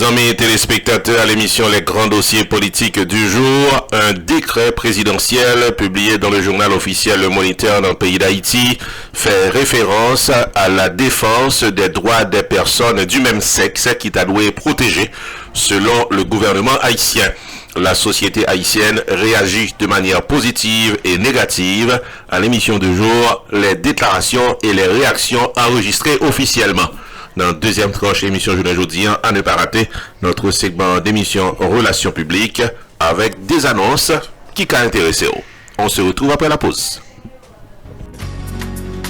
Amis téléspectateurs, à l'émission Les Grands Dossiers Politiques du jour, un décret présidentiel publié dans le journal officiel Le Moniteur dans le pays d'Haïti fait référence à la défense des droits des personnes du même sexe qui est allouée protégée selon le gouvernement haïtien. La société haïtienne réagit de manière positive et négative à l'émission du jour, les déclarations et les réactions enregistrées officiellement. Dans la deuxième tranche émission Journée Jeudi, à ne pas rater notre segment d'émission Relations publiques avec des annonces qui ont intéressé. On se retrouve après la pause.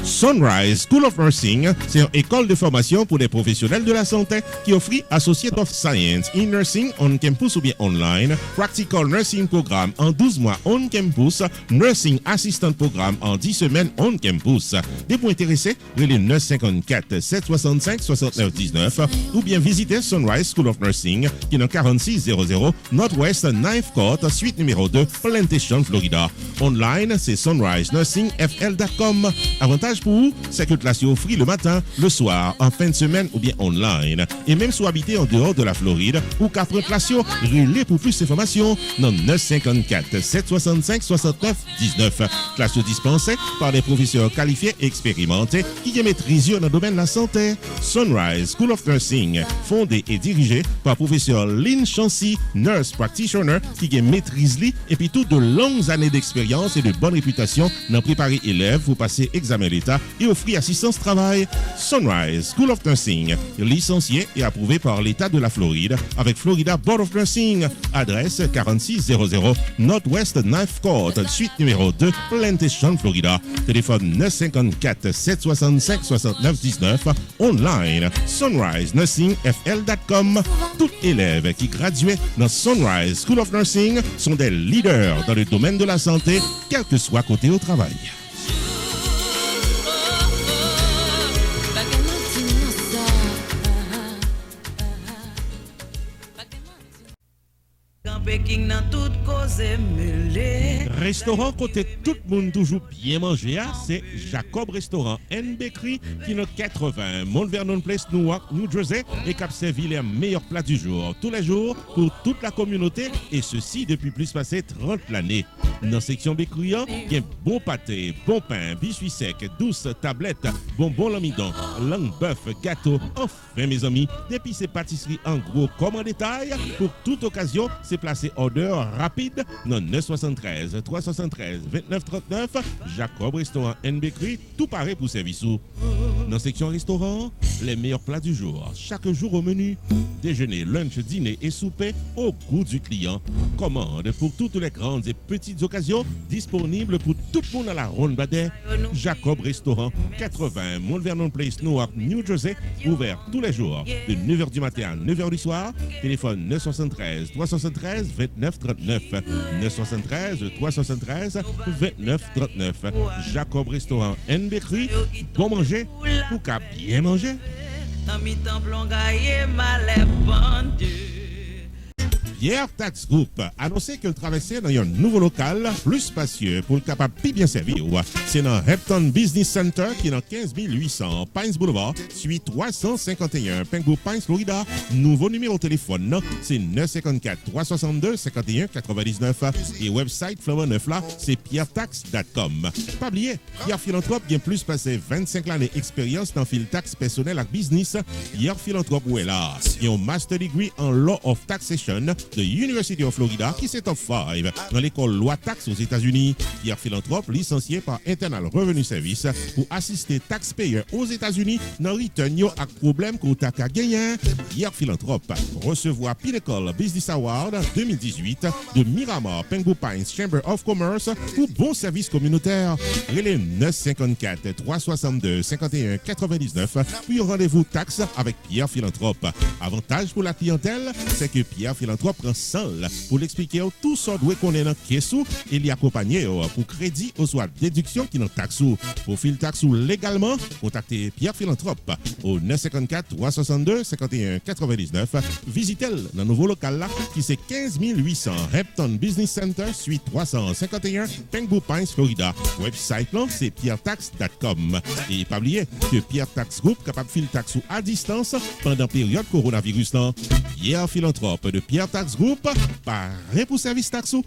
Sunrise School of Nursing, c'est une école de formation pour les professionnels de la santé qui offre Associate of Science in Nursing on campus ou bien online, Practical Nursing Programme en 12 mois on campus, Nursing Assistant Programme en 10 semaines on campus. Des points intéressés, relais 954 765 69 19 ou bien visitez Sunrise School of Nursing qui est dans 4600 Northwest 9th Court, suite numéro 2, Plantation, Florida. Online, c'est sunrisenursingfl.com. Avantage pour vous, c'est que classe est offerte le matin, le soir, en fin de semaine ou bien online. Et même si vous habitez en dehors de la Floride ou 4 classes, relais pour plus d'informations dans 954 765 69 19. Classe dispensée par des professeurs qualifiés et expérimentés qui maîtrisent dans le domaine de la santé. Sunrise School of Nursing, fondé et dirigé par professeur Lynn Chancy, nurse practitioner qui maîtrise et puis toutes de longues années d'expérience et de bonne réputation dans préparer élèves pour passer examen l'État et offrir assistance travail. Sunrise School of Nursing, licencié et approuvé par l'État de la Floride avec Florida Board of Nursing. Adresse 4600 Northwest 9th Court, suite numéro 2, Plantation, Florida. Téléphone 954 765 69 19. Online, sunrisenursingfl.com. Tout élève qui graduait dans Sunrise School of Nursing sont des leaders dans le domaine de la santé, quel que soit côté au travail. Restaurant côté tout le monde toujours bien manger, c'est Jacob Restaurant and Bakery qui est 80 Mount Vernon Place, Newark, New Jersey et qui a servi les meilleurs plats du jour, tous les jours pour toute la communauté et ceci depuis plus passé 30 l'année. Dans la section bakery, il y a bon pâté, bon pain, biscuits secs, douces tablettes, bonbons l'amidon, langue bœuf, gâteau. Enfin mes amis, depuis ces pâtisseries en gros comme en détail, pour toute occasion, c'est placé order rapide dans 973 373 29 39 Jacob Restaurant and Bakery, tout pareil pour service. Dans la section restaurant, les meilleurs plats du jour, chaque jour au menu, déjeuner, lunch, dîner et souper au goût du client. Commande pour toutes les grandes et petites occasions, disponibles pour tout le monde à la ronde Badet. Jacob Restaurant, 80 Mount Vernon Place, Newark, New Jersey, ouvert tous les jours de 9h du matin à 9h du soir. Téléphone 973 373 29 39 973 373 29 39. Jacob Restaurant and Bakery, bon manger pour qu'à bien manger. Pierre Tax Group annoncé que le traversait dans un nouveau local plus spacieux pour le capable de bien servir. C'est dans Hampton Business Center qui est dans 15 800 Pines Boulevard, suite 351 Pengo Pines, Florida. Nouveau numéro de téléphone, c'est 954 362 51 99 et website Flower 9 là, c'est pierretax.com. Pas oublier, Pierre Philanthrope qui a plus passé 25 années d'expérience dans le tax personnel et business. Pierre Philanthrope où est là, il a un master degree en Law of Taxation de University of Florida qui s'est top 5 dans l'école loi taxe aux États-Unis. Pierre Philanthrope, licencié par Internal Revenue Service pour assister taxpayers aux États-Unis dans return yo ak problème qu'on t'a qu'à gagner. Pierre Philanthrope recevoir Pinnacle Business Award 2018 de Miramar Pengu Pines Chamber of Commerce pour bon service communautaire. Relais 954 362 51 99 puis rendez-vous taxe avec Pierre Philanthrope. Avantage pour la clientèle, c'est que Pierre Philanthrope prend seul pour l'expliquer tout ça doit connaître dans caisse et l'y accompagner pour crédit ou soit déduction qui dans taxe ou profil taxe ou légalement contactez Pierre Philanthrope au 954 362 51 99 visitez le nouveau local là qui c'est 15 800 Hampton Business Center suite 351 Pengbu Pines Florida website là c'est pierretax.com et pas oublier que Pierre Tax Group capable de filer taxe à distance pendant période coronavirus là. Pierre Philanthrope de Pierre Tax Group par rien pour service taxo.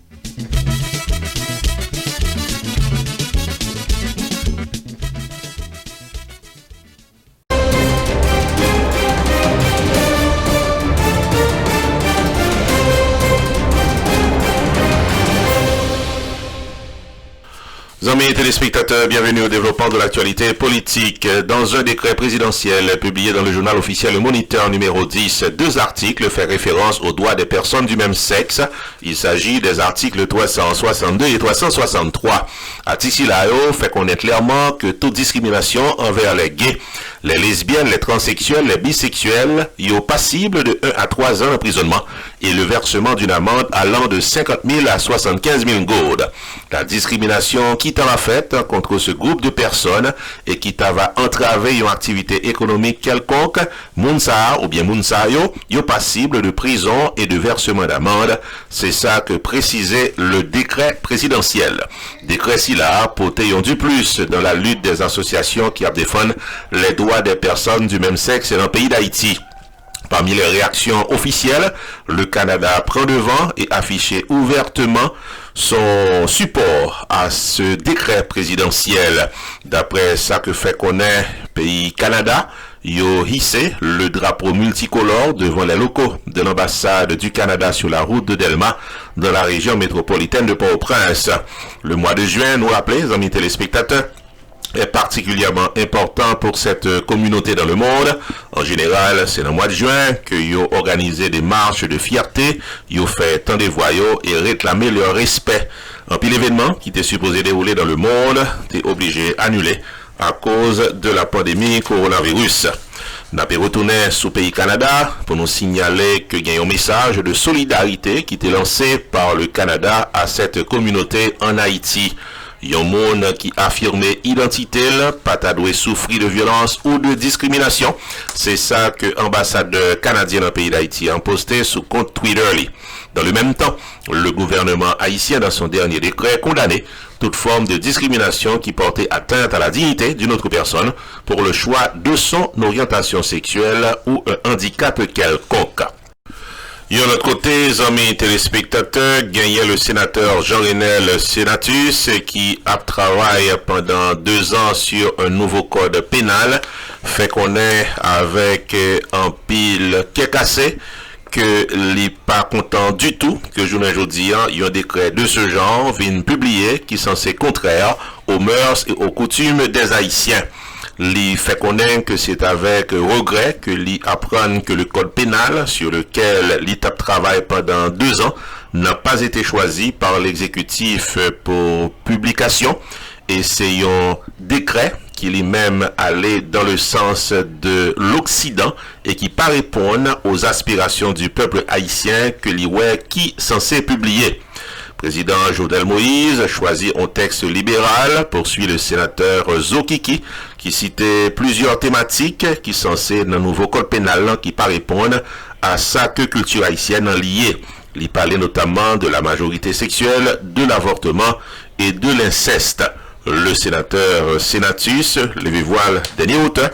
Amis téléspectateurs, bienvenue au développement de l'actualité politique. Dans un décret présidentiel publié dans le journal officiel Le Moniteur numéro 10, deux articles font référence aux droits des personnes du même sexe. Il s'agit des articles 362 et 363. Article là fait connaître clairement que toute discrimination envers les gays, les lesbiennes, les transsexuels, les bisexuels y passible de 1 à 3 ans d'emprisonnement et le versement d'une amende allant de 50 000 à 75 000 gourdes. La discrimination qui t'a faite contre ce groupe de personnes et qui t'a va entraver une activité économique quelconque, Mounsa ou bien Mounsayo, y passible de prison et de versement d'amende. C'est ça que précisait le décret présidentiel. Décret si là, porté du plus dans la lutte des associations qui défendent les droits des personnes du même sexe dans le pays d'Haïti. Parmi les réactions officielles, le Canada prend devant et affiche ouvertement son support à ce décret présidentiel. D'après ça que fait connaître pays Canada, yo hissé le drapeau multicolore devant les locaux de l'ambassade du Canada sur la route de Delma dans la région métropolitaine de Port-au-Prince. Le mois de juin, nous rappelez, amis téléspectateurs, est particulièrement important pour cette communauté dans le monde. En général, c'est dans le mois de juin que yo organisé des marches de fierté, yo fait tant des voyaux et réclamer leur respect. Un pile événement qui était supposé dérouler dans le monde, t'es obligé d'annuler à cause de la pandémie coronavirus. N'a pas retourné sous pays Canada pour nous signaler que il y a un message de solidarité qui était lancé par le Canada à cette communauté en Haïti. Yon monde qui affirmait identité, pas doit souffrir de violence ou de discrimination. C'est ça que l'ambassadeur canadien dans le pays d'Haïti a posté sous compte Twitter. Dans le même temps, le gouvernement haïtien dans son dernier décret condamné toute forme de discrimination qui portait atteinte à la dignité d'une autre personne pour le choix de son orientation sexuelle ou un handicap quelconque. Et de l'autre côté, amis téléspectateurs, gagné le sénateur Jean-Renel Senatus qui a travaillé pendant 2 ans sur un nouveau code pénal, fait qu'on est avec un pile qui est cassé, que n'est pas content du tout que journée aujourd'hui, il y a un décret de ce genre vient publier qui sont censé contraire aux mœurs et aux coutumes des Haïtiens. Li fait connaître que c'est avec regret que li apprend que le code pénal sur lequel l'ITAP travaille pendant 2 ans n'a pas été choisi par l'exécutif pour publication et c'est un décret qui lui-même allait dans le sens de l'Occident et qui pas répondre aux aspirations du peuple haïtien que l'IWE qui censé publier. Président Jovenel Moïse choisit un texte libéral, poursuit le sénateur Zokiki, qui citait plusieurs thématiques qui sont censées dans le nouveau code pénal qui pas répondre à sa culture haïtienne liée. Il parlait notamment de la majorité sexuelle, de l'avortement et de l'inceste. Le sénateur Senatus levait voile dernier auteur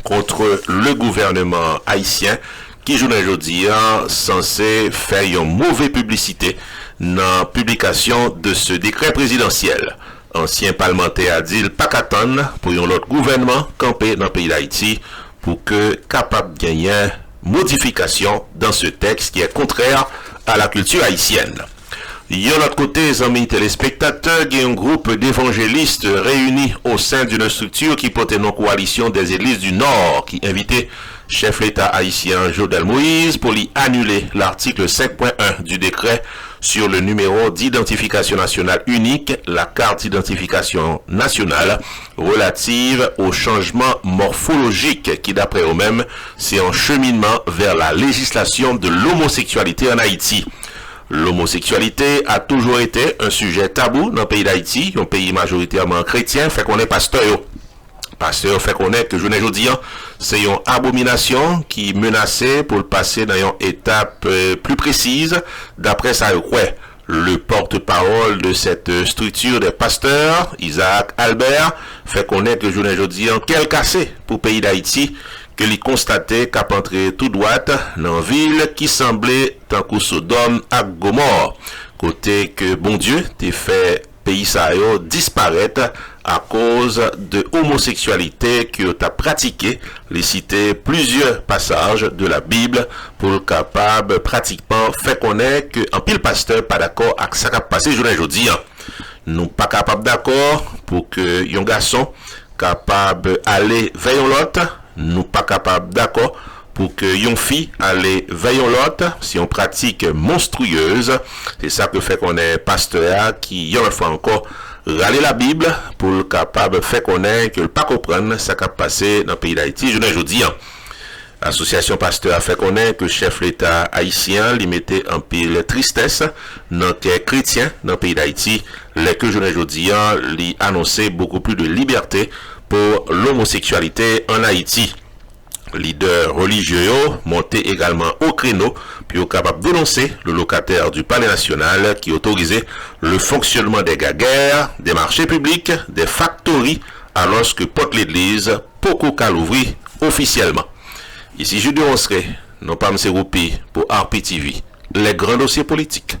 contre le gouvernement haïtien qui aujourd'hui censé faire une mauvaise publicité dans la publication de ce décret présidentiel. Ancien parlementaire a dit pas qu'attendre pour un autre gouvernement campé dans le pays d'Haïti pour que capable de gagner modification dans ce texte qui est contraire à la culture haïtienne. Il y a de l'autre côté, les amis téléspectateurs, il y a un groupe d'évangélistes réunis au sein d'une structure qui portait une coalition des églises du Nord qui invitait chef l'État haïtien Jovenel Moïse pour lui annuler l'article 5.1 du décret sur le numéro d'identification nationale unique, la carte d'identification nationale relative au changement morphologique qui, d'après eux-mêmes, c'est un cheminement vers la législation de l'homosexualité en Haïti. L'homosexualité a toujours été un sujet tabou dans le pays d'Haïti, un pays majoritairement chrétien, fait qu'on est pasteur. Pasteur fait connaître que je ne dis c'est une abomination qui menaçait pour le passer dans une étape plus précise. D'après ça, ouais, le porte-parole de cette structure des pasteurs, Isaac Albert, fait connaître que je ne dis quel cassé pour le pays d'Haïti que l'y constatait qu'à entrer tout droit dans une ville qui semblait tant que Sodome à Gomorre. Côté que bon Dieu t'ait fait pays ça disparaître à cause de homosexualité que tu as pratiqué, les citer plusieurs passages de la Bible pour capable pratiquement faire connaître que en pile pasteur pas d'accord avec ça qui a passé aujourd'hui. Nous pas capable d'accord pour que un garçon capable aller vers l'autre, nous pas capable d'accord pour que yon fille aller veillons l'autre si on pratique monstrueuse. C'est ça que fait qu'on est pasteur qui yon fois encore râler la Bible pour le capable fait connaître que le pas comprendre ça qui a passé dans le pays d'Haïti. Je ne dis Association pasteur a fait connaître que le chef l'État haïtien lui mettait en pile tristesse dans les chrétiens dans le pays d'Haïti. Les que je ne dis lui annonçait beaucoup plus de liberté pour l'homosexualité en Haïti. Leader religieux monté également au créneau puis au capable de dénoncer le locataire du Palais National qui autorisait le fonctionnement des gaguères, des marchés publics, des factories alors que porte l'église beaucoup qu'à l'ouvrir officiellement. Ici Jude Onsré, non pas M. Roupi pour RPTV, les grands dossiers politiques.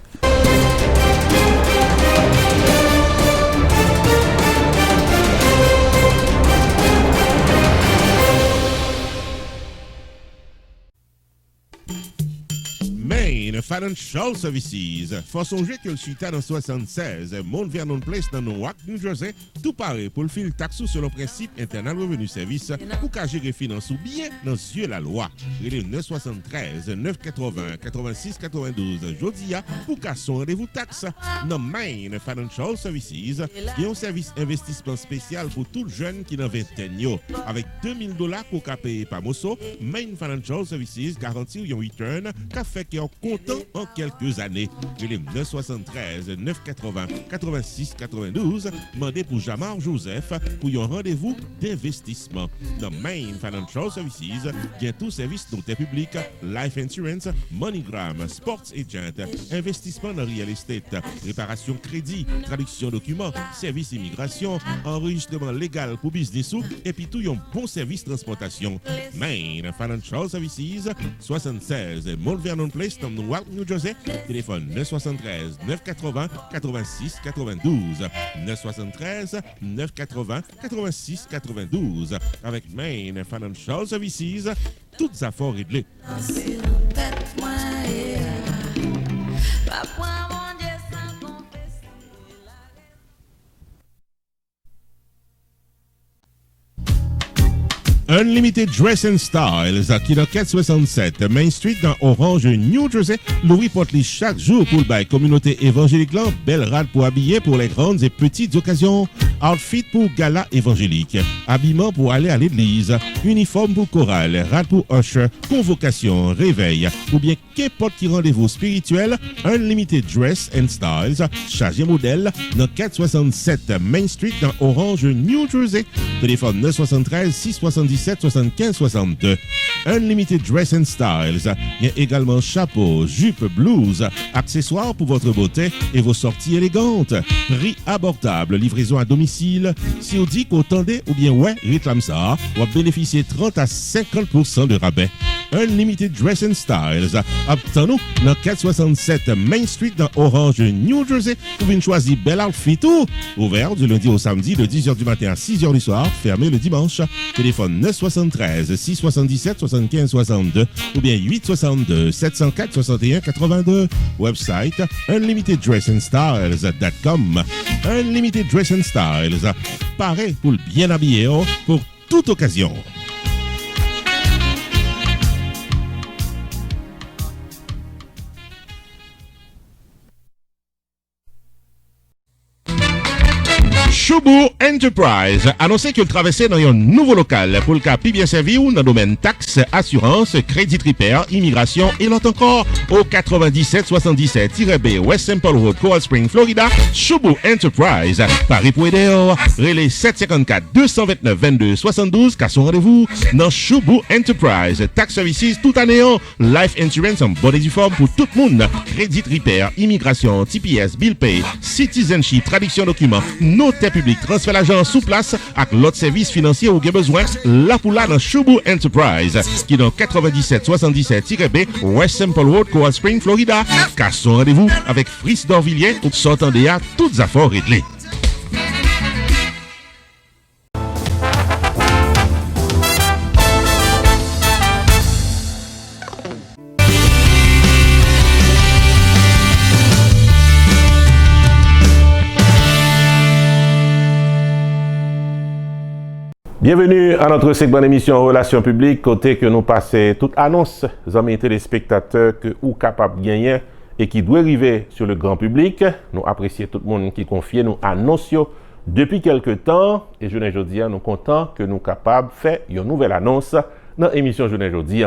Main Financial Services. Faut songer que le suite dans 76, Mount Vernon Place dans Newark, New Jersey, tout paraît pour le fil taxou sur le principe Internal Revenue Service pour qu'à gérer finance ou bien dans yeux la loi. Il est 973 980 86 92 Jodia pour qu'à son rendez-vous taxe. Dans Main Financial Services, il y a un service investissement spécial pour tout jeune qui n'a 20 ans. Avec $2000 pour qu'à payer par Mosso, Main Financial Services garantit un return qu'a fait qu'il est content en quelques années. Il est 973 980 86 92 demandé pour Jamar Joseph pour un rendez-vous d'investissement. Dans Main Financial Services, il y a tout service d'intérêt public, life insurance, MoneyGram, sports agent, investissement dans real estate, réparation crédit, traduction documents, service immigration, enregistrement légal pour business et puis tout un bon service transportation. Main Financial Services, 76 Mount Vernon Place, dans Newark, New Jersey. Téléphone 973 980 86 92. 973 980 86 92. Avec Main Financial Services, toutes affaires réglées. Unlimited Dress and Styles, qui dans 467 Main Street dans Orange, New Jersey, Louis porte chaque jour pour la communauté évangélique, belle rade pour habiller pour les grandes et petites occasions, outfit pour gala évangélique, habillement pour aller à l'église, uniforme pour chorale, rade pour usher, convocation, réveil, ou bien qu'importe qui rendez-vous spirituel, Unlimited Dress and Styles, chargé modèle dans 467 Main Street dans Orange, New Jersey. Téléphone 973 677 75 62. Unlimited Dress and Styles. Il y a également chapeau, jupe, blouse, accessoires pour votre beauté et vos sorties élégantes. Prix abordable, livraison à domicile. Si vous dites qu'au tendez ou bien ouais, réclame ça, vous bénéficiez 30 à 50% de rabais. Unlimited Dress and Styles. Obtenez-nous dans 467 Main Street dans Orange, New Jersey. Vous pouvez choisir bel outfit tout. Ouvert du lundi au samedi de 10h du matin à 6h du soir. Fermé le dimanche. Téléphone 973 677 75 62 ou bien 862 704 61 82. Website unlimiteddressandstyles.com. Unlimited Dress and Styles. Paré pour le bien habillé pour toute occasion. Choubou Enterprise annoncé qu'il traversait dans un nouveau local pour le cas bien servi ou dans le domaine taxes, assurance, crédit repair, immigration et l'autre encore au 9777-B West Simple Road, Coral Spring, Florida. Choubou Enterprise, Paris pour aider, relais 754-229-22-72, car son rendez-vous dans Choubou Enterprise. Tax services tout année, life insurance en bonne et due forme pour tout le monde, crédit repair, immigration, TPS, bill pay, citizenship, traduction documents, notaire public, transfert l'argent sous place avec l'autre service financier ou bien besoin, là pour là dans Choubou Enterprise, qui est dans 9777-B West Simple Road, Coral Spring, Florida. Car son rendez-vous avec Fris d'Orvilliers, sortant des toutes affaires réglées. Bienvenue à notre segment d'émission Relations publiques, côté que nous passons toute annonce, amis téléspectateurs, que ou capable de gagner et qui doit arriver sur le grand public. Nous apprécions tout le monde qui confie nous annonce depuis quelque temps et je ne dis nous contents que nous capables de faire une nouvelle annonce dans l'émission Je ne dis.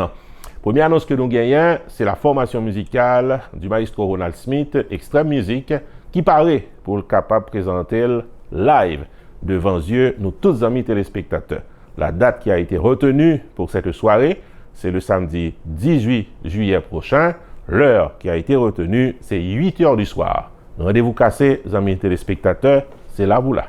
Première annonce que nous gagnons, c'est la formation musicale du maestro Ronald Smith, Extreme Music, qui paraît pour le capable de présenter live devant yeux nous tous amis téléspectateurs. La date qui a été retenue pour cette soirée, c'est le samedi 18 juillet prochain. L'heure qui a été retenue, c'est 8h du soir. Rendez-vous cassé, amis téléspectateurs, c'est là vous là.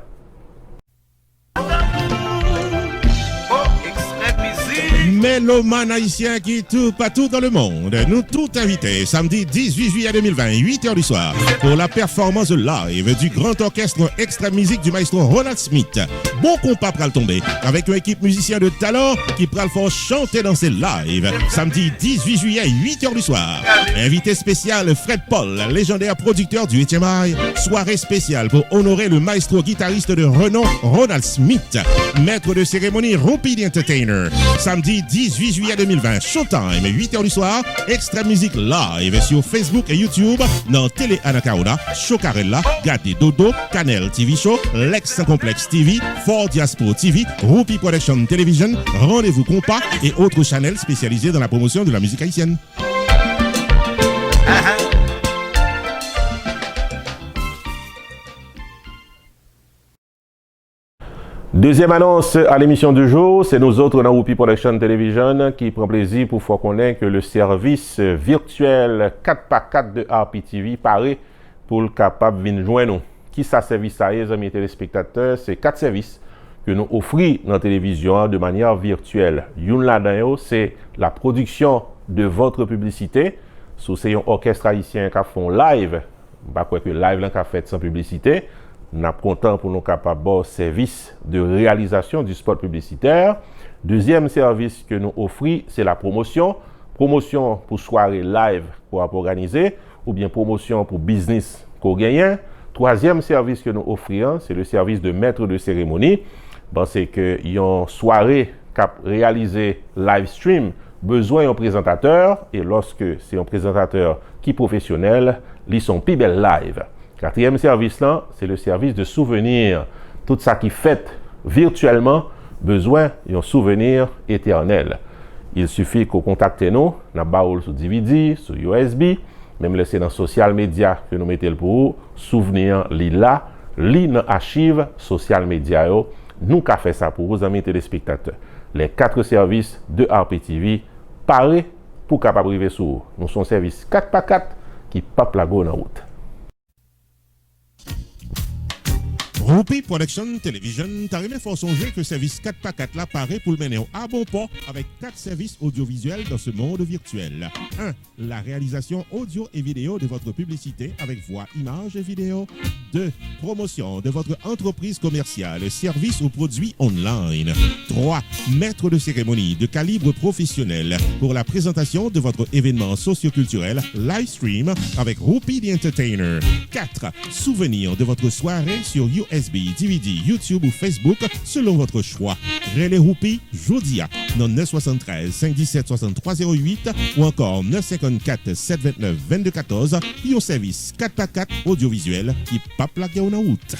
Méloman haïtien qui tout partout dans le monde. Nous tout invités samedi 18 juillet 2020, 8h du soir, pour la performance live du grand orchestre Extreme Music du maestro Ronald Smith. Bon compas pral tomber avec une équipe musicien de talent qui pral faire chanter dans ses lives. Samedi 18 juillet, 8h du soir. Invité spécial Fred Paul, légendaire producteur du 8e art. Soirée spéciale pour honorer le maestro guitariste de renom Ronald Smith. Maître de cérémonie Rupi the Entertainer. Samedi 18 juillet 2020, Showtime, 8h du soir, Extreme Music Live sur Facebook et YouTube, dans Télé Anacaona, Chocarella, Gade Dodo, Canel TV Show, Lex Complex TV, Fort Diaspora TV, Rupi Production Television, Rendez-vous Compas et autres channels spécialisés dans la promotion de la musique haïtienne. Deuxième annonce à l'émission du jour, c'est nous autres dans Rupi Production Television qui prend plaisir pour faire connaître que le service virtuel 4x4 de RPTV paraît pour le capable de venir joindre nous. Qui ça service à les amis téléspectateurs? C'est 4 services que nous offrons dans la télévision de manière virtuelle. Une là-dedans, c'est la production de votre publicité. Sous c'est un orchestre haïtien qui font live, pas quoi que live là qui fait sans publicité. Nous sommes contents pour nous capables de service de réalisation du spot publicitaire. Deuxième service que nous offrons, c'est la promotion. Promotion pour soirée live pour organiser ou bien promotion pour business qu'on gagne. Troisième service que nous offrons, c'est le service de maître de cérémonie. C'est que y a une soirée cap réalisé live stream, besoin d'un présentateur et lorsque c'est un présentateur qui est professionnel, ils sont plus belle live. Quatrième service là, c'est le service de souvenir. Tout ça qui fait virtuellement, besoin d'un souvenir éternel. Il suffit qu'on contacte nous, dans baoul sur DVD, sur USB, même laisser dans social media que nous mettons pour vous, souvenir li là, li dans archive social media yo, nous qu'a fait ça pour vous amis téléspectateurs. Les 4 services de RPTV parés pour capable arriver sur vous. Nous sommes service 4x4 qui pape la go en route. Rupi Production Television, t'as remis fort songer que service 4x4 là paraît pour le mener à bon port avec 4 services audiovisuels dans ce monde virtuel. 1. La réalisation audio et vidéo de votre publicité avec voix, images et vidéo. 2. Promotion de votre entreprise commerciale, services ou produits online. 3. Maître de cérémonie de calibre professionnel pour la présentation de votre événement socio-culturel live stream avec Rupi the Entertainer. 4. Souvenir de votre soirée sur USB, DVD, YouTube ou Facebook selon votre choix. Relais Rupi, Jodia, dans 973 517 6308 ou encore 954 729 2214 et au service 4x4 audiovisuel qui pape la guerre en route.